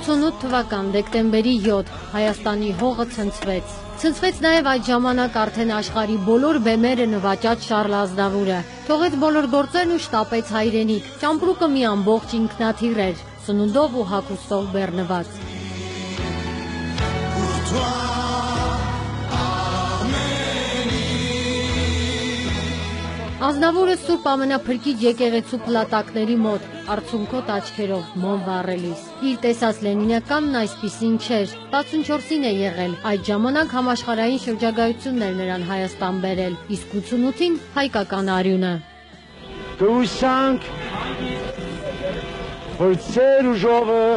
88 թվական դեկտեմբերի 7 Հայաստանի հողը ցնցվեց։ Ցնցվեց նաև այդ ժամանակ արդեն աշխարհի բոլոր բեմերը նվաճած Շառլ Ազնավուրը։ Թողեց բոլոր գործերն ու շտապեց հայրենիք։ Ճամպրուկը մի ամբողջ ինքնաթիռ էր, սնունդով ու հագուստով բեռնված։ Ազնավուրը Սուրբ Ամենափրկիչ եկեղեցու փլատակների մոտ արցունքոտ աչքերով մոմ վառելիս։ Իր տեսած Լենինականն այսպիսին չէր, 64-ին է եղել, այդ ժամանակ համաշխարհային շրջագայությունն էր նրան Հայաստան բերել, իսկ 88-ին հայկական արյունը։ Կհուսանք, որ ծեր ուժովը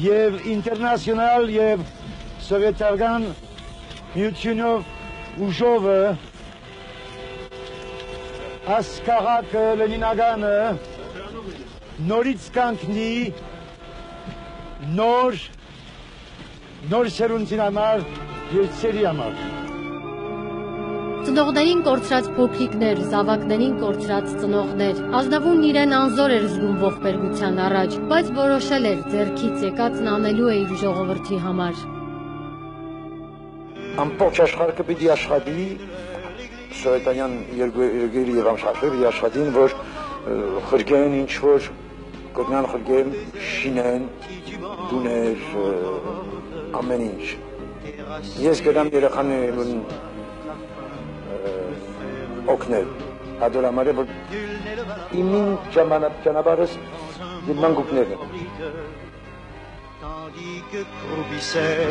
և ինտերնասիոնալ և սովետական միությունով ուժովը այս քաղաքը Լենինականը նորից կանգնի նոր սերունդին համար և ծերի համար։ Ծնողներին կորցրած փոքրիկներ, զավակներին կորցրած ծնողներ։ Ազնավուրն իրեն անզոր էր զգում ողբերգության առաջ, բայց որոշել էր ձեռքից եկածն անելու է իր ժողովրդի համար։ Ամբողջ աշխարհը պիտի աշխատի սովետական երկրի և աշխարհի աշխատին, որ խրգեն ինչ-որ կողնան խրգեն, շինեն, դուներ, ամեն ինչ։ Ես գտամ երեխաներին օգնել, հատոր համար է, որ իմին ճանապարհս և մանկուկներն են։ Tandis que courbissait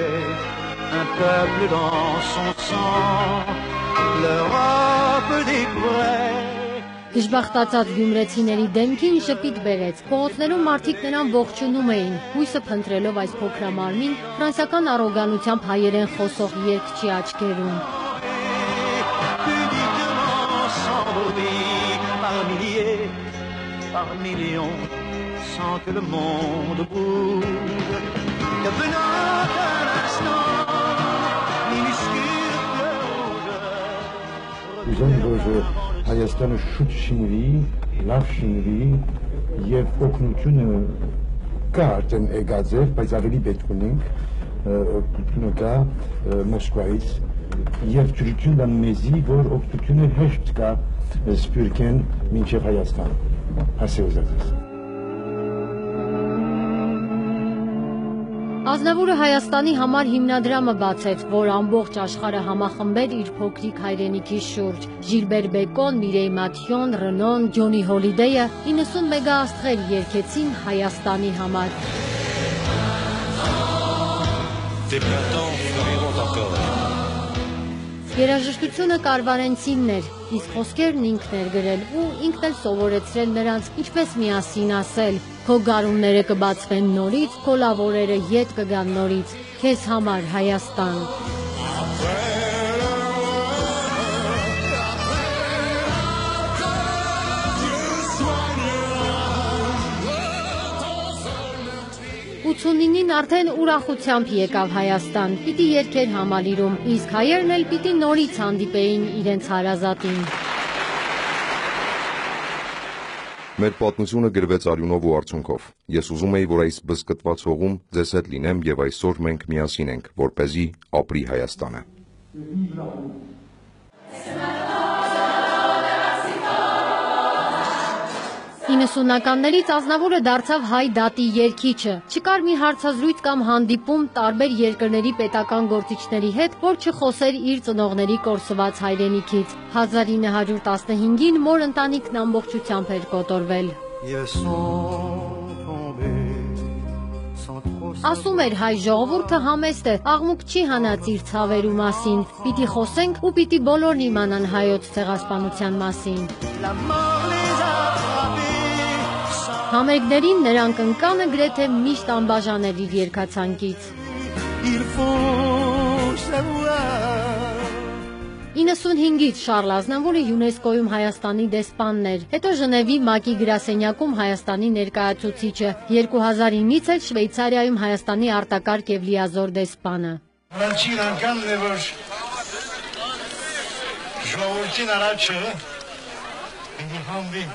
un peuple dans son sang, l'Europe découvrait. Դժբախտացած գյումրեցիների դեմքին շպիտ բերեց, փողոցներում մարդիկ նրան ողջունում էին, հույսը փնտրելով այս փոքրամարմին ֆրանսիական առոգանությամբ հայերեն խոսող երգչի աչքերում։ Sans que le monde bouge, devenant un instant minuscule rouge. Ուզում որ Հայաստանը շուտ շինվի, լավ շինվի և օգնությունը կա արդեն եկած է, բայց ավելի պետք ունենք օգնությունը կա Մոսկվայից և ջրություն դա մեզի, որ օգնությունը հեշտ կա սպյուրքեն մինչև Հայաստան, հասե ուզածես։ Ազնավուրը Հայաստանի համար հիմնադրամը բացեց, որ ամբողջ աշխարհը համախմբեր իր փոքրիկ հայրենիքի շուրջ։ Ժիլբեր Բեկոն, Միրեյ Մաթյոն, Ռնոն, Ջոնի Հոլիդեյը 90 մեգաաստղեր երգեցին Հայաստանի համար։ Երաժշտությունը կարվարենցինն էր, իսկ խոսքերն ինքն էր գրել ու ինքն էլ սովորեցրել նրանց ինչպես միասին ասել. քո գարունները կբացվեն նորից, քո լավ օրերը ետ կգան նորից, քեզ համար Հայաստան։ Ութունինին արդեն ուրախությամբ եկավ Հայաստան, պիտի երգեր համալիրում, իսկ հայերն էլ պիտի նորից հանդիպեին իրենց հարազատին։ Մեր պատմությունը գրվեց արյունով ու արցունքով։ Ես ուզում էի, որ այս բզկտված հողում ձեզ հետ լինեմ և այսօր մենք միասին ենք, որպեսզի ապրի Հայաստանը։ 90-ականներից Ազնավուրը դարձավ հայ դատի երգիչը։ Չկար մի հարցազրույց կամ հանդիպում տարբեր երկրների պետական գործիչների հետ, որ չխոսեր իր ծնողների կորսված հայրենիքից։ 1915-ին մոր ընտանիքն ամբողջությամբ էր կոտորվել։ Ասում էր հայ ժողովուրդը համեստ է, աղմուկ չի հանած իր ցավերու մասին։ Պիտի խոսենք ու պիտի բոլորն իմանան հայոց ցեղասպանության մասին։ Համերգներին նրանք ընկանը գրեթե միշտ անբաժան էր իր երգացանկից։ 95-ից Շառլ Ազնավուրը ՅՈՒՆԵՍԿՕ-ում Հայաստանի դեսպանն էր, հետո Ժնևի ՄԱԿ-ի գրասենյակում Հայաստանի ներկայացուցիչը, 2009-ից էլ Շվեյցարիայում Հայաստանի արտակարգ և լիազոր դեսպանը։ Առաջին անգամն է, որ ժողովրդին առաջը համվին։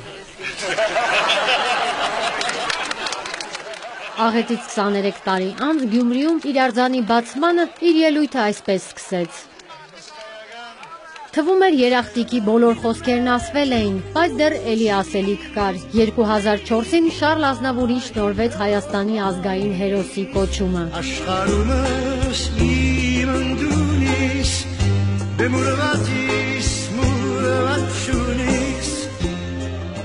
Աղետից 23 տարի անց Գյումրիում իր արձանի բացմանը իր ելույթը այսպես սկսեց. Թվում էր երախտիկի բոլոր խոսքերն ասվել էին, բայց դեռ էլի ասելիք կար։ 2004-ին Շարլ Ազնավուրին շնորհվեց Հայաստանի ազգային հերոսի կոչումը։ Աշխարհումս իմ ընդունիս, բեմուրվատիս, մուրվատշունիս։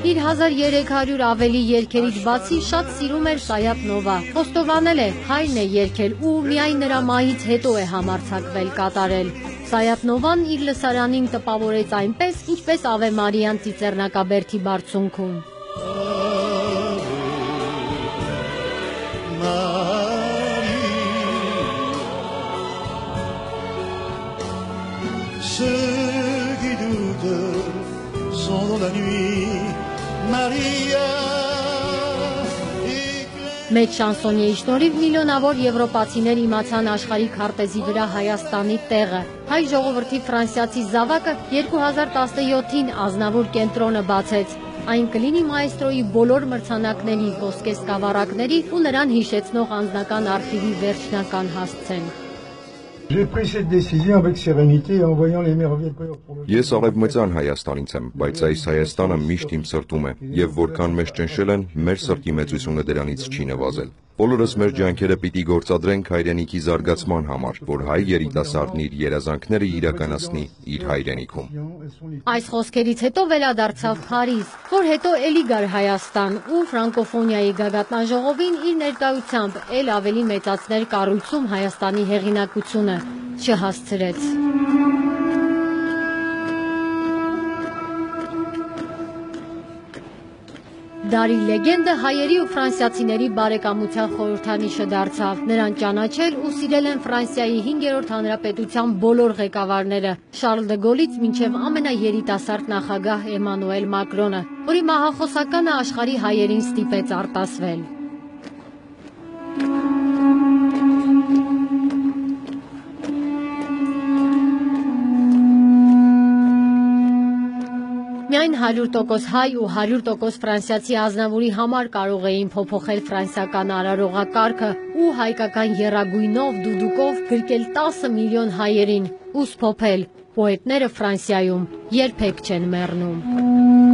Իր 1300 ավելի երգերից բացի շատ սիրում էր Սայապ Նովա։ Խոստովանել է, հայրն է երգել ու միայն նրա մահից հետո է համարձակվել կատարել։ Սայապ Նովան իր լսարանին տպավորեց այնպես, ինչպես Ավե Մարիան Ծիծեռնակաբերդի բարձունքում։ Ceux qui doutent sont dans la nuit, Maria. Մեծ շանսոնիեի շնորհիվ միլիոնավոր եվրոպացիներ իմացան աշխարհի քարտեզի վրա Հայաստանի տեղը։ Հայ ժողովրդի ֆրանսիացի զավակը 2017-ին Ազնավուր կենտրոնը բացեց։ Այն կլինի մայստրոյի բոլոր մրցանակների, ոսկե սկավառակների ու նրան հիշեցնող անձնական արխիվի վերջնական հասցեն։ J'ai pris cette décision avec sérénité en voyant les merveilles pour le Ես Արևմտյան Հայաստանից եմ, բայց այս Հայաստանը միշտ իմ սրտում է, եւ որքան մեզ ճնշել են, մեր սրտի մեծությունը դրանից չի նվազել։ Բոլորս մեր ջանքերը պիտի գործադրենք հայրենիքի զարգացման համար, որ հայ երիտասարդն իր երազանքները իրականացնի իր հայրենիքում։ Այս խոսքերից հետո վերադարձավ Փարիզ, որ հետո էլի գար Հայաստան ու ֆրանկոֆոնիայի գագաթնաժողովին իր ներկայությամբ էլ ավելի մեծացներ կառույցում Հայաստանի հեղինակությունը չհասցրեց։ Դարի լեգենդը հայերի ու ֆրանսիացիների բարեկամության խորհրդանիշը դարձավ։ Նրան ճանաչել ու սիրել են Ֆրանսիայի 5-րդ հանրապետության բոլոր ղեկավարները, Շարլ դե Գոլից մինչև ամենաերիտասարդ նախագահ Էմանուել Մակրոնը, որի մահախոսականը աշխարհի հայերին ստիպեց արտասվել։ Միայն 100% հայ ու 100% ֆրանսիացի Ազնավուրի համար կարող էին փոփոխել ֆրանսիական արարողակարգը ու հայկական եռագույնով դուդուկով գրկել 10 միլիոն հայերին ու սփոփել։ Պոետները Ֆրանսիայում երբեք չեն մեռնում։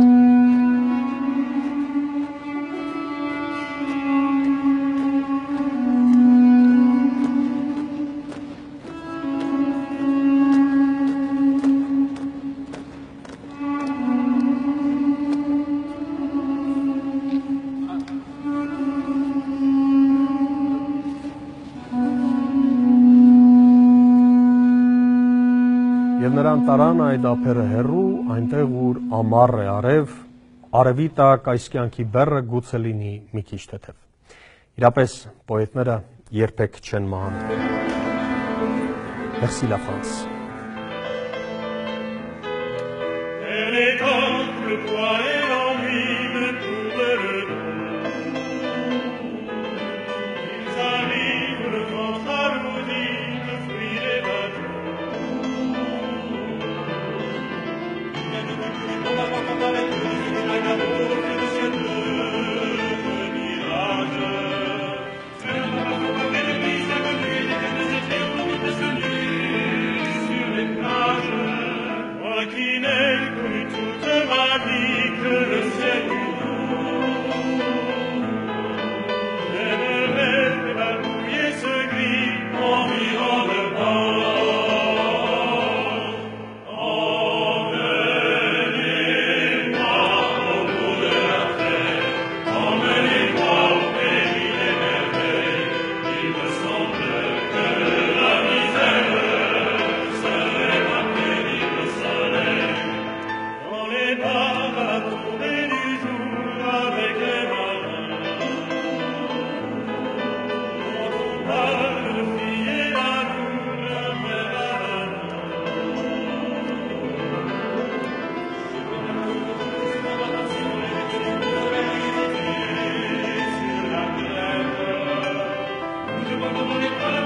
Եվ նրան տարան այդ ափերը հեռու, այնտեղ ուր ամառ է արև, արևի տակ այս կյանքի բեռը գուցե լինի մի քիչ թեթև։ Իրապես պոետները երբեք չեն մահանում։ Merci la France։ Thank you.